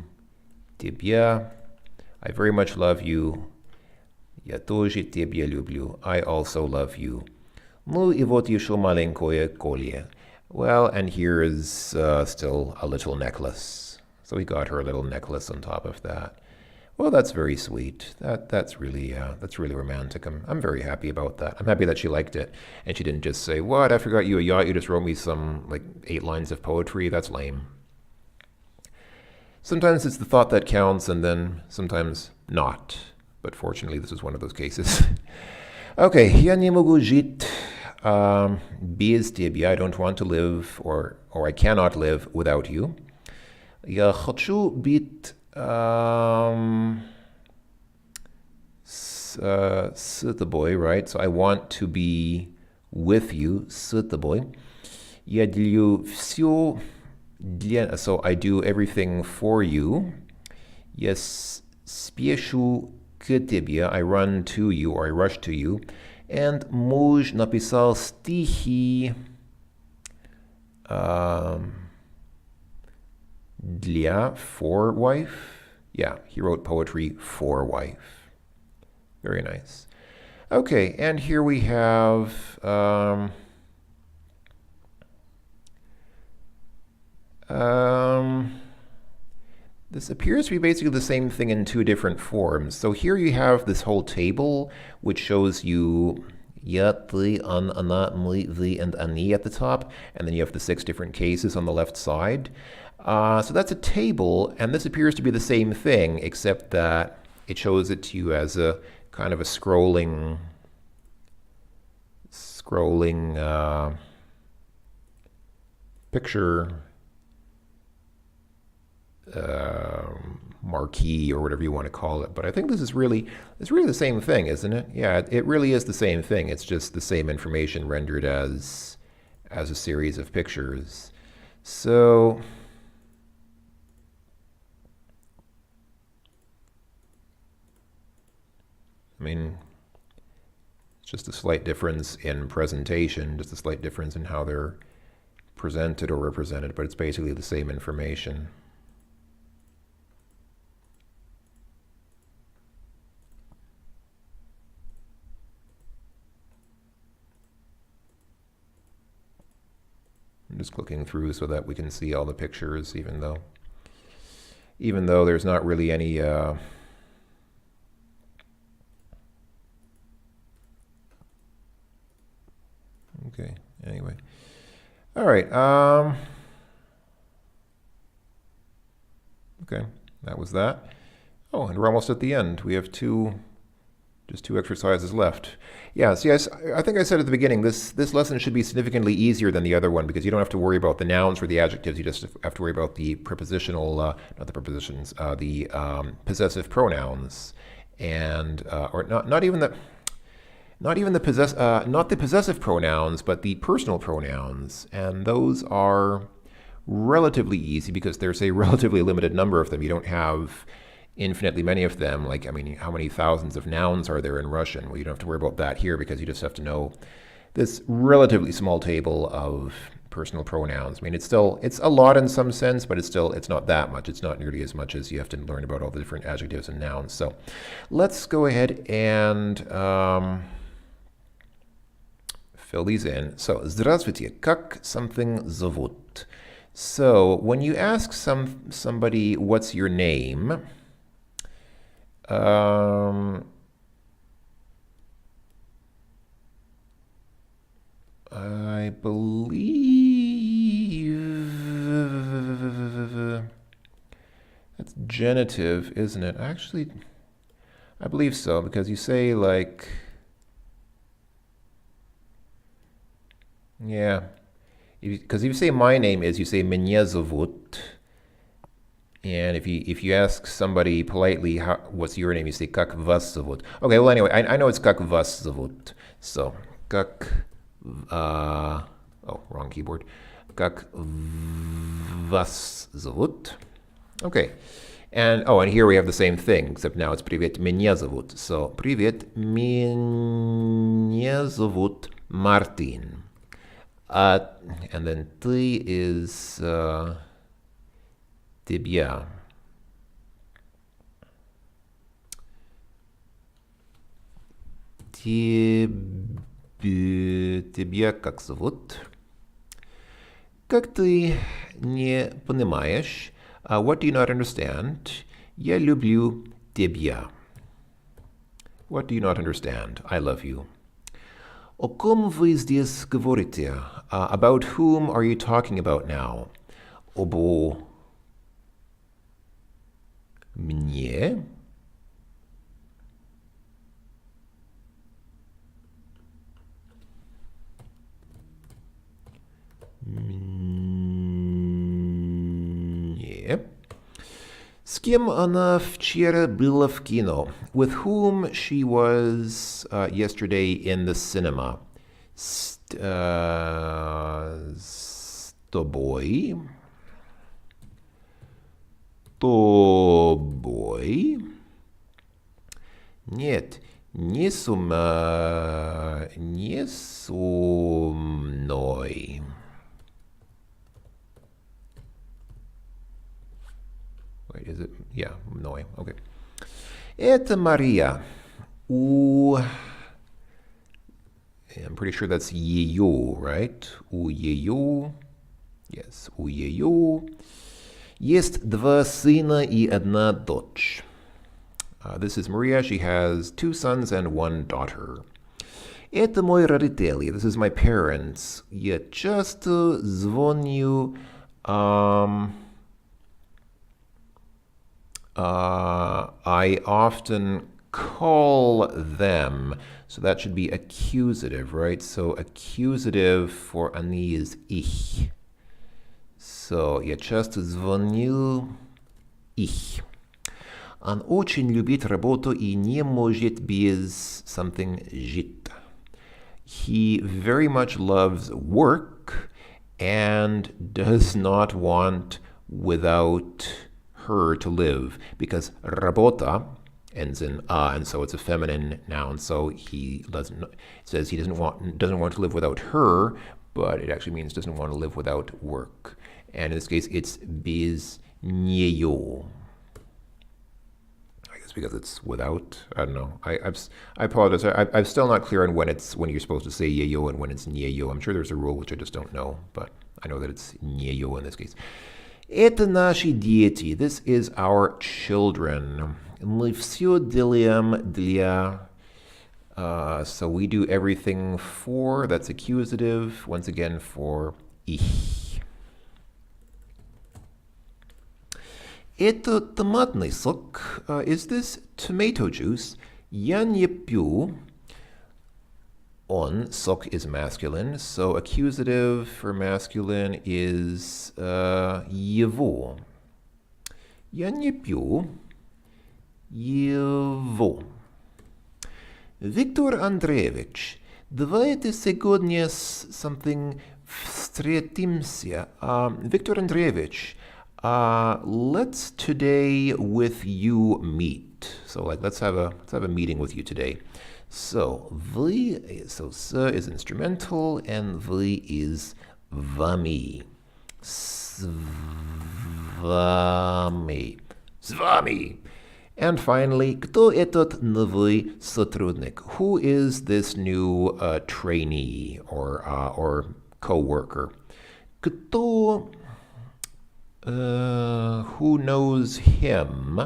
Speaker 1: тебя. I very much love you. Я тоже тебя люблю. I also love you. Ну и вот еще маленькое колье. Well, and here is still a little necklace. So he got her a little necklace on top of that. Well, that's very sweet. That's really romantic. I'm very happy about that. I'm happy that she liked it, and she didn't just say, "What? I forgot you a yacht. You just wrote me some 8 lines of poetry." That's lame. Sometimes it's the thought that counts, and then sometimes not. But fortunately, this is one of those cases. Okay, я не могу жить без тебя. I don't want to live, or I cannot live without you. Я хочу быть с тобой, right? So I want to be with you, с тобой. Я делаю все so I do everything for you. Я спешу к тебе. I run to you, or I rush to you. And муж написал стихи for wife. Yeah, he wrote poetry for wife. Very nice. Okay, and here we have this appears to be basically the same thing in 2 different forms. So here you have this whole table which shows you я, ты, он, она, мы, вы, and они at the top, and then you have the 6 different cases on the left side. So that's a table, and this appears to be the same thing, except that it shows it to you as a kind of a scrolling picture marquee, or whatever you want to call it. But I think it's really the same thing, isn't it? Yeah, it really is the same thing. It's just the same information rendered as a series of pictures. So I mean, it's just a slight difference in presentation, just a slight difference in how they're presented or represented, but it's basically the same information. just clicking through so that we can see all the pictures, even though there's not really any okay, anyway. All right. Okay, that was that. Oh, and we're almost at the end. We have just two exercises left. Yeah, see, I think I said at the beginning, this lesson should be significantly easier than the other one because you don't have to worry about the nouns or the adjectives. You just have to worry about the prepositional, not the prepositions, the possessive pronouns, and or not even the possessive pronouns, but the personal pronouns, and those are relatively easy because there's a relatively limited number of them. You don't have infinitely many of them. Like, I mean, how many thousands of nouns are there in Russian? Well, you don't have to worry about that here because you just have to know this relatively small table of personal pronouns. I mean, it's a lot in some sense, but it's not that much. It's not nearly as much as you have to learn about all the different adjectives and nouns. So let's go ahead and fill these in. So, здравствуйте, как something зовут? So, when you ask somebody what's your name, I believe that's genitive, isn't it? Actually, I believe so, because you say like, yeah, because if you say my name is, you say меня зовут. And if you ask somebody politely, what's your name, you say как вас зовут. Okay, well anyway, I know it's как вас зовут. So, как, wrong keyboard. Как вас зовут. Okay. And here we have the same thing, except now it's привет, меня зовут. So, привет, меня зовут Мартин. And then ты is тебя. Тебя как зовут? Как ты не понимаешь? What do you not understand? Я люблю тебя. What do you not understand? I love you. О ком вы здесь говорите? About whom are you talking about now? Обо мне? Мне. С кем она вчера была в кино? With whom she was yesterday in the cinema? С тобой? Тобой? Нет, не со мной. Wait, is it? Yeah, мной. Okay. Это Мария. I'm pretty sure that's ее, right? У ее. Yes, у ее. Есть два сына и одна дочь. This is Maria. She has 2 sons and 1 daughter. Это мои родители. This is my parents. Я часто звоню. I often call them. So that should be accusative, right? So accusative for они is ich. So я часто звоню ich. Он очень любит работу и не может без something жить. He very much loves work and does not want without her to live, because работа ends in and so it's a feminine noun. So he says he doesn't want to live without her, but it actually means doesn't want to live without work. And in this case, it's без неё. I guess because it's without. I don't know. I apologize. I'm still not clear on when you're supposed to say yeyo and when it's неё. I'm sure there's a rule which I just don't know, but I know that it's неё in this case. Это наши дети. This is our children. Мы всё делаем для... so we do everything for, that's accusative, once again for ich. Это томатный сок. Is this tomato juice? Я не пью. On, сок is masculine, so accusative for masculine is его. Я не пью его. Виктор Андреевич, давайте сегодня something встретимся. Victor Andreevich, let's today with you meet. So like let's have a meeting with you today. So вы, so с is instrumental and вы is вами. С вами. С вами. And finally, кто этот новый сотрудник? Who is this new trainee or co-worker? Кто, who knows him?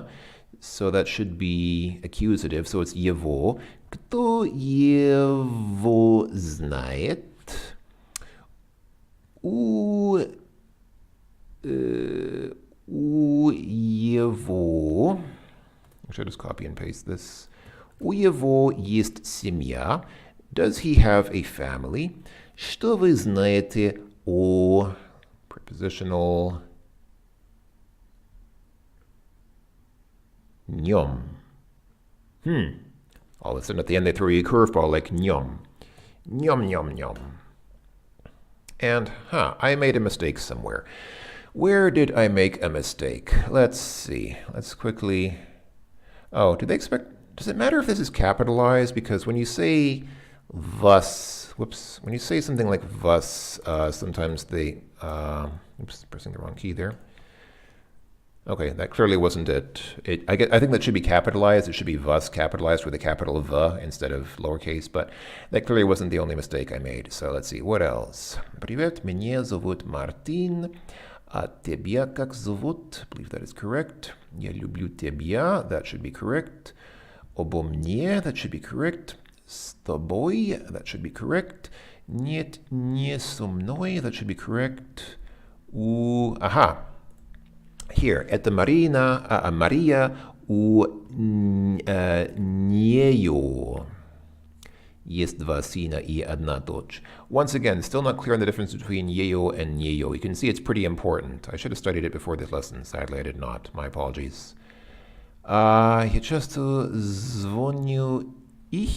Speaker 1: So that should be accusative, so it's его. Кто его знает? У его... Should I just copy and paste this? У его есть семья. Does he have a family? Что вы знаете о... Prepositional... нем. All of a sudden at the end they throw you a curveball like нем. Нем, нем, нем. And, I made a mistake somewhere. Where did I make a mistake? Let's see. Let's quickly... Oh, do they expect... Does it matter if this is capitalized? Because when you say was... Whoops. When you say something like was, sometimes they... oops, pressing the wrong key there. Okay, that clearly wasn't it. I think that should be capitalized. It should be was capitalized with a capital V instead of lowercase, but that clearly wasn't the only mistake I made. So let's see, what else? Привет, меня зовут Мартин. А тебя как зовут? I believe that is correct. Я люблю тебя. That should be correct. Обо мне. That should be correct. С тобой. That should be correct. Нет, не со мной. That should be correct. Aha. Here, это Мария у неё есть два сына и одна дочь. Once again, still not clear on the difference between её and неё. You can see it's pretty important. I should have studied it before this lesson. Sadly, I did not. My apologies. Я часто звоню их.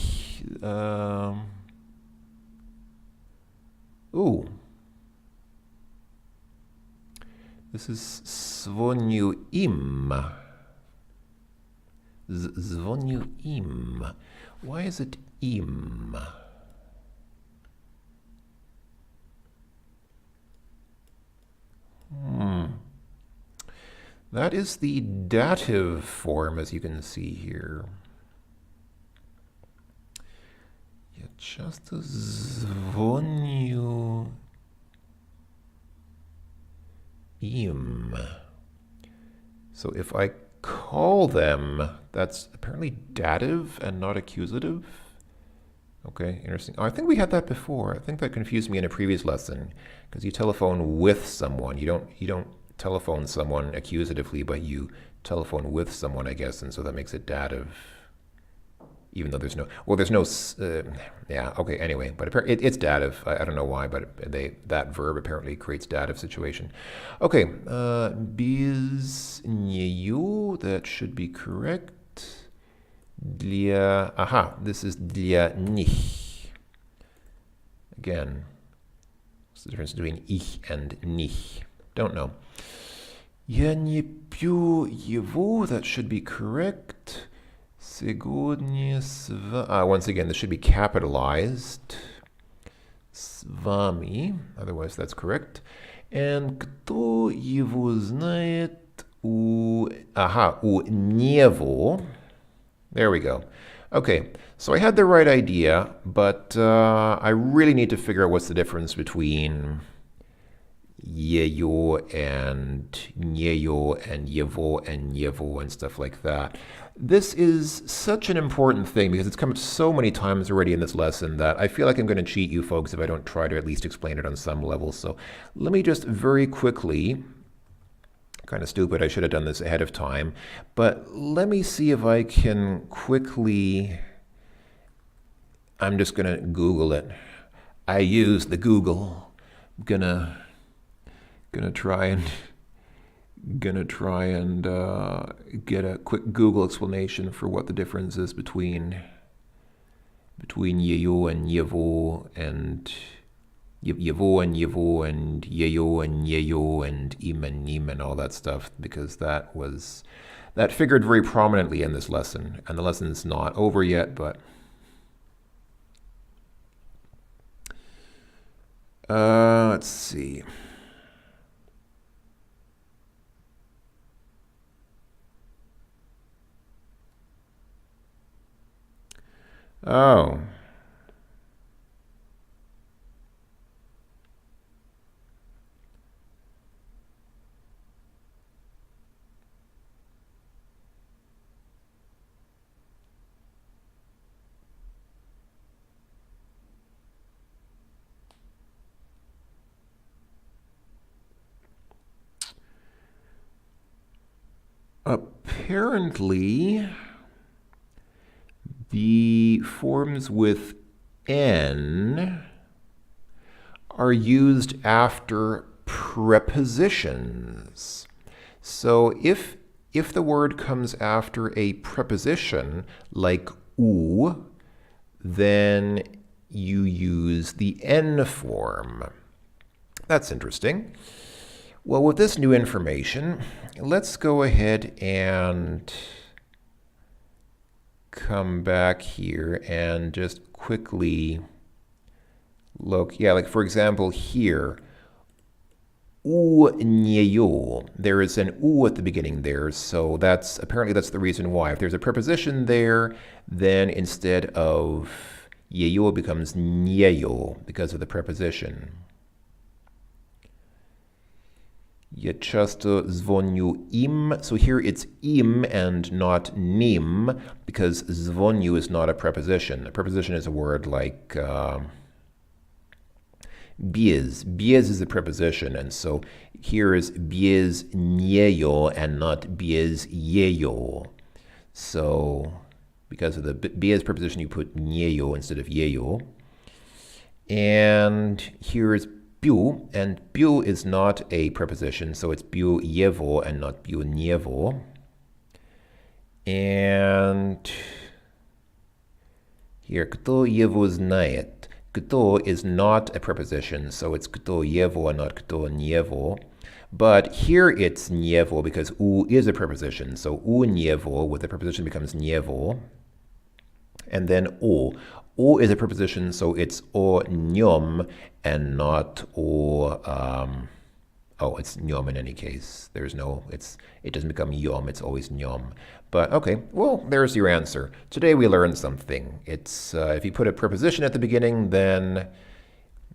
Speaker 1: This is звоню им. Звоню им. Why is it im? That is the dative form, as you can see here. Я часто звоню im. So if I call them, that's apparently dative and not accusative. Okay, interesting. Oh, I think we had that before. I think that confused me in a previous lesson because you telephone with someone. You don't telephone someone accusatively, but you telephone with someone, I guess, and so that makes it dative. Even though there's no, yeah, okay, anyway, but it's dative. I don't know why, but that verb apparently creates dative situation. Okay, без неё, that should be correct. Для, this is для них. Again, what's the difference between ich and nicht? Don't know. Я не пью его, that should be correct. Сегодня once again, this should be capitalized. С вами, otherwise that's correct. And кто его знает у него. There we go. Okay, so I had the right idea, but I really need to figure out what's the difference between yeyo and nyeyo and yevo and nyevo and stuff like that. This is such an important thing because it's come up so many times already in this lesson that I feel like I'm going to cheat you folks if I don't try to at least explain it on some level. So let me just very quickly, kind of stupid, I should have done this ahead of time, but let me see if I can quickly, I'm just going to Google it. I use the Google. I'm gonna try and get a quick Google explanation for what the difference is between yeyo and yevo and yevo and yevo and yeyo and yeyo and im and nim and all that stuff, because that figured very prominently in this lesson, and the lesson's not over yet, but let's see. Oh. Apparently, the forms with N are used after prepositions. So if the word comes after a preposition like u, then you use the N form. That's interesting. Well, with this new information, let's go ahead and come back here and just quickly look. Yeah, like for example here, u nyeyo. There is an u at the beginning there, so that's the reason why. If there's a preposition there, then instead of yeyo it becomes nyeyo because of the preposition. Я часто звоню им. So here it's im and not nim, because звоню is not a preposition. A preposition is a word like без. Без is a preposition, and so here is без неё and not без её. So because of the без preposition, you put неё instead of её. And here is bju, and bju is not a preposition, so it's bju jevo and not bju nievo. And here, кто его знает. Кто is not a preposition, so it's кто его and not кто nievo. But here it's nievo because u is a preposition, so u nievo with the preposition becomes nievo. And then o. O is a preposition, so it's o njom and not o, it's njom in any case. It doesn't become yom, it's always njom. But okay, well, there's your answer. Today we learned something. It's, if you put a preposition at the beginning, then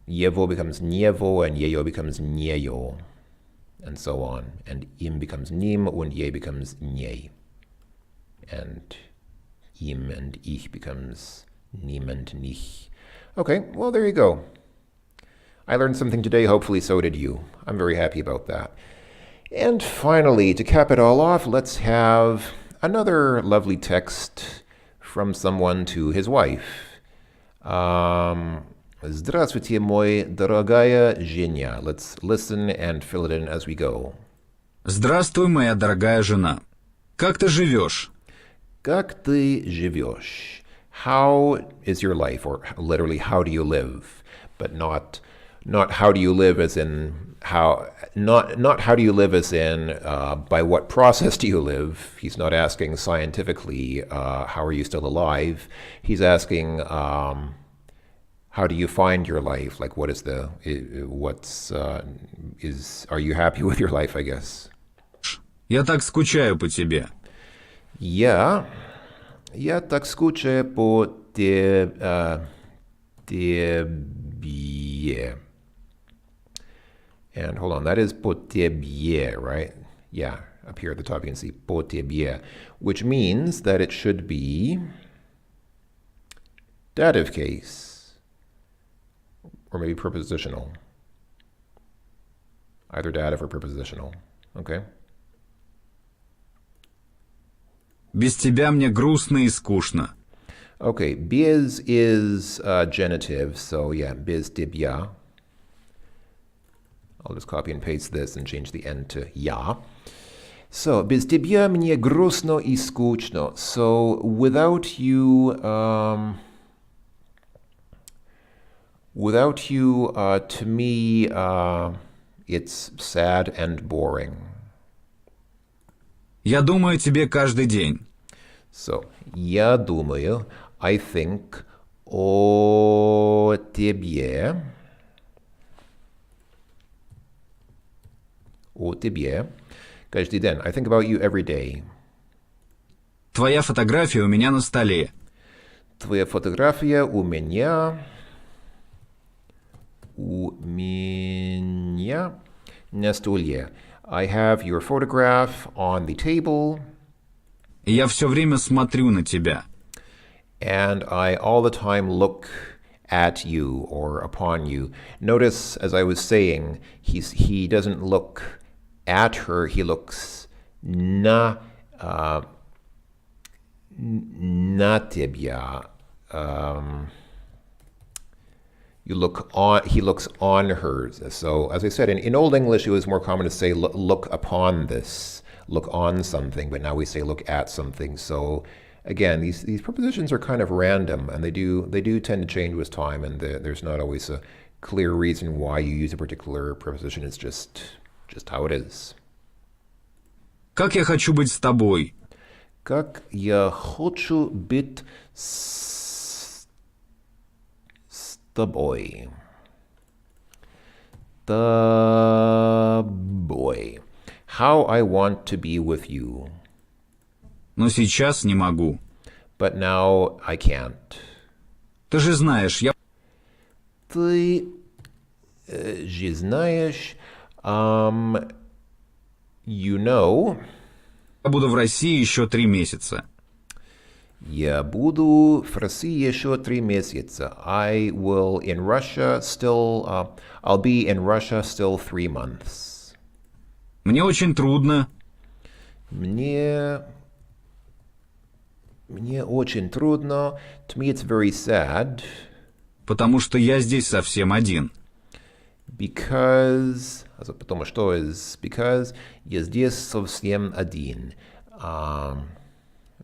Speaker 1: yevo becomes nievo and yeyo becomes nyeyo, and so on. And im becomes nim and ye becomes nye. And im and ich becomes nim and nich. Okay, well, there you go. I learned something today, hopefully so did you. I'm very happy about that. And finally, to cap it all off, let's have another lovely text from someone to his wife. Здравствуйте, мой дорогая Женя. Let's listen and fill it in as we go.
Speaker 5: Здравствуй, моя дорогая жена. Как ты живешь?
Speaker 1: Как ты живешь? How is your life, or literally how do you live, but not how do you live as in how how do you live as in by what process do you live. He's not asking scientifically how are you still alive. He's asking how do you find your life, like what is are you happy with your life, I guess.
Speaker 5: Я так скучаю по тебе.
Speaker 1: Я так скучаю по тебе. And hold on, that is по тебе, right? Yeah, up here at the top you can see по тебе, which means that it should be dative case, or maybe prepositional. Either dative or prepositional. Okay.
Speaker 5: Без тебя мне грустно и скучно.
Speaker 1: Okay, без is genitive, so yeah, без тебя. I'll just copy and paste this and change the end to я. So, без тебя мне грустно и скучно. So, without you, to me, it's sad and boring.
Speaker 5: Я думаю о тебе каждый день.
Speaker 1: So, я думаю, I think о тебе, каждый день. I think about you every day.
Speaker 5: Твоя фотография у меня на столе.
Speaker 1: Твоя фотография у меня на столе. I have your photograph on the table.
Speaker 5: И я все время смотрю на тебя.
Speaker 1: And I all the time look at you or upon you. Notice, as I was saying, he doesn't look at her, he looks на тебя. He looks on her. So, as I said, in Old English, it was more common to say look upon this, look on something, but now we say look at something. So, again, these prepositions are kind of random, and they do tend to change with time, and there's not always a clear reason why you use a particular preposition. It's just how it is.
Speaker 5: Как я хочу быть с тобой.
Speaker 1: Как я хочу быть с тобой. Тобой. How I want to be with you.
Speaker 5: Но сейчас не могу.
Speaker 1: But now I can't.
Speaker 5: Ты же знаешь, я...
Speaker 1: Ты же знаешь, you know...
Speaker 5: Я буду в России еще 3 месяца.
Speaker 1: Я буду в России еще 3 месяца. I will in Russia still... I'll be in Russia still 3 months.
Speaker 5: Мне очень трудно.
Speaker 1: Мне очень трудно. To me it's very sad.
Speaker 5: Потому что я здесь совсем один.
Speaker 1: Because... Потому что is... Because я здесь совсем один.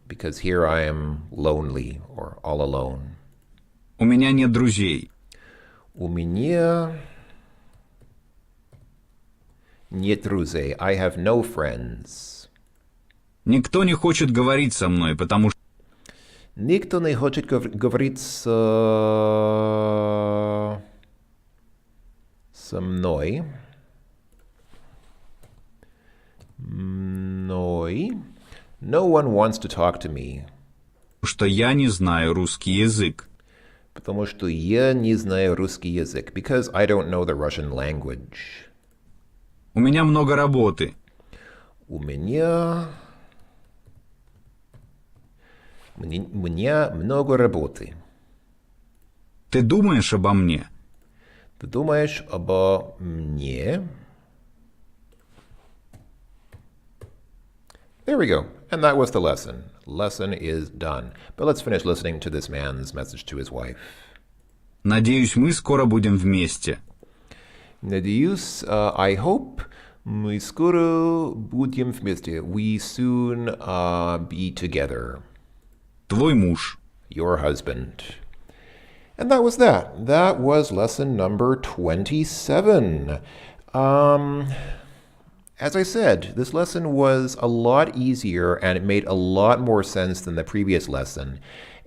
Speaker 1: Because here I am lonely or all alone.
Speaker 5: У меня нет друзей.
Speaker 1: У меня нет друзей. I have no friends.
Speaker 5: Никто не хочет говорить со мной, потому что...
Speaker 1: Никто не хочет говорить со мной. No one wants to talk to me.
Speaker 5: Что я не знаю русский язык.
Speaker 1: Потому что я не знаю русский язык. Because I don't know the Russian language.
Speaker 5: У меня много работы.
Speaker 1: У меня много работы.
Speaker 5: Ты думаешь обо мне?
Speaker 1: Ты думаешь обо мне? There we go. And that was the lesson. Lesson is done. But let's finish listening to this man's message to his wife.
Speaker 5: Надеюсь, мы скоро будем вместе.
Speaker 1: Надеюсь, I hope мы скоро будем вместе. We soon be together.
Speaker 5: Твой муж.
Speaker 1: Your husband. And that was that. That was lesson number 27. As I said, this lesson was a lot easier and it made a lot more sense than the previous lesson.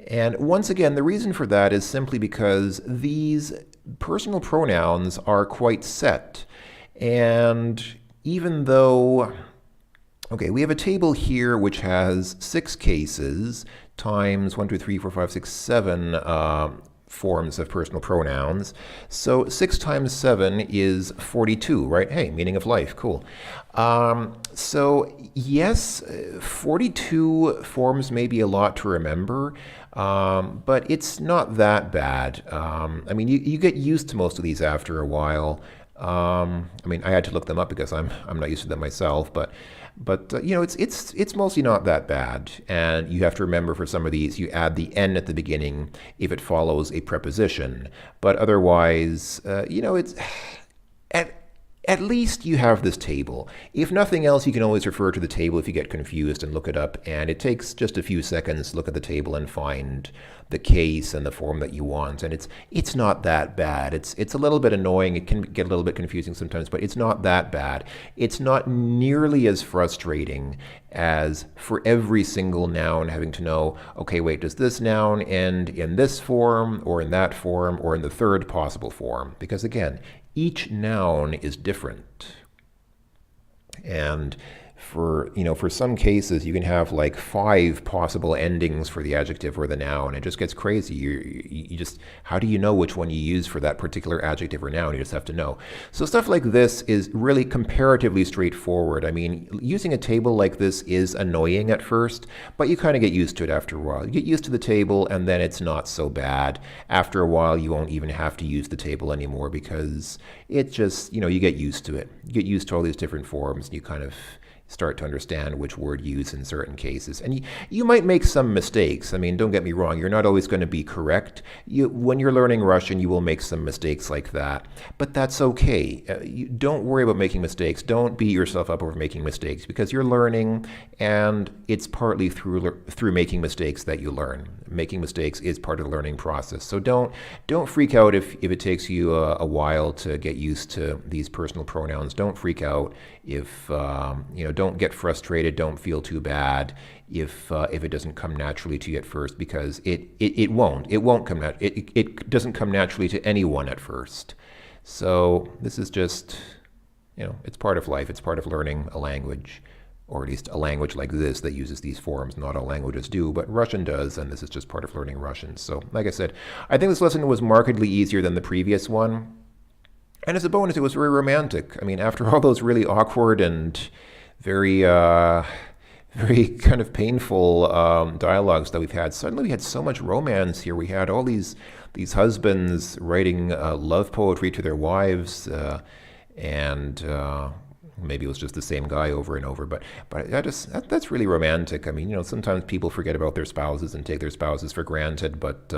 Speaker 1: And once again, the reason for that is simply because these personal pronouns are quite set. And even though, okay, we have a table here which has 6 cases times 1, 2, 3, 4, 5, 6, 7 forms of personal pronouns. So 6 times 7 is 42, right? Hey, meaning of life, cool. So yes, 42 forms may be a lot to remember, but it's not that bad. I mean, you get used to most of these after a while. I mean, I had to look them up because I'm not used to them myself, but you know, it's mostly not that bad. And you have to remember for some of these, you add the n at the beginning if it follows a preposition. But otherwise, you know, it's at least you have this table. If nothing else, you can always refer to the table if you get confused and look it up. And it takes just a few seconds to look at the table and find the case and the form that you want. And it's not that bad. It's a little bit annoying. It can get a little bit confusing sometimes, but it's not that bad. It's not nearly as frustrating as for every single noun having to know, okay, wait, does this noun end in this form or in that form or in the third possible form? Because again, each noun is different. And for some cases, you can have like 5 possible endings for the adjective or the noun. It just gets crazy. You just, how do you know which one you use for that particular adjective or noun? You just have to know. So stuff like this is really comparatively straightforward. I mean, using a table like this is annoying at first, but you kind of get used to it after a while. You get used to the table, and then it's not so bad. After a while, you won't even have to use the table anymore because it just, you get used to it. You get used to all these different forms, and you kind of start to understand which word you use in certain cases. And you might make some mistakes. I mean, don't get me wrong, you're not always going to be correct. When you're learning Russian, you will make some mistakes like that. But that's okay. Don't worry about making mistakes. Don't beat yourself up over making mistakes because you're learning, and it's partly through making mistakes that you learn. Making mistakes is part of the learning process. So don't freak out if it takes you a while to get used to these personal pronouns. Don't freak out if don't get frustrated. Don't feel too bad if it doesn't come naturally to you at first, because it won't. It won't come it doesn't come naturally to anyone at first. So this is just, it's part of life. It's part of learning a language, or at least a language like this that uses these forms. Not all languages do, but Russian does, and this is just part of learning Russian. So like I said, I think this lesson was markedly easier than the previous one. And as a bonus, it was very romantic. I mean, after all those really awkward and very kind of painful dialogues that we've had, suddenly we had so much romance here. We had all these husbands writing love poetry to their wives, and maybe it was just the same guy over and over, but that's really romantic. I mean, sometimes people forget about their spouses and take their spouses for granted, but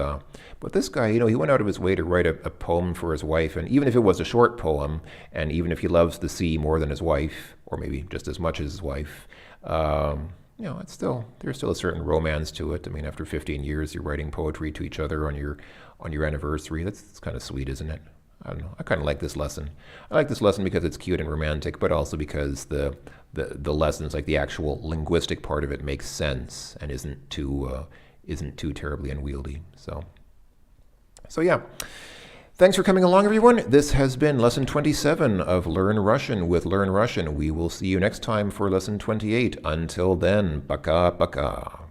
Speaker 1: this guy, he went out of his way to write a poem for his wife, and even if it was a short poem, and even if he loves the sea more than his wife, or maybe just as much as his wife, there's still a certain romance to it. I mean, after 15 years, you're writing poetry to each other on your anniversary. That's kind of sweet, isn't it? I don't know. I kind of like this lesson. I like this lesson because it's cute and romantic, but also because the lessons, like the actual linguistic part of it, makes sense and isn't too terribly unwieldy. So yeah. Thanks for coming along, everyone. This has been Lesson 27 of Learn Russian with Learn Russian. We will see you next time for Lesson 28. Until then, пока-пока.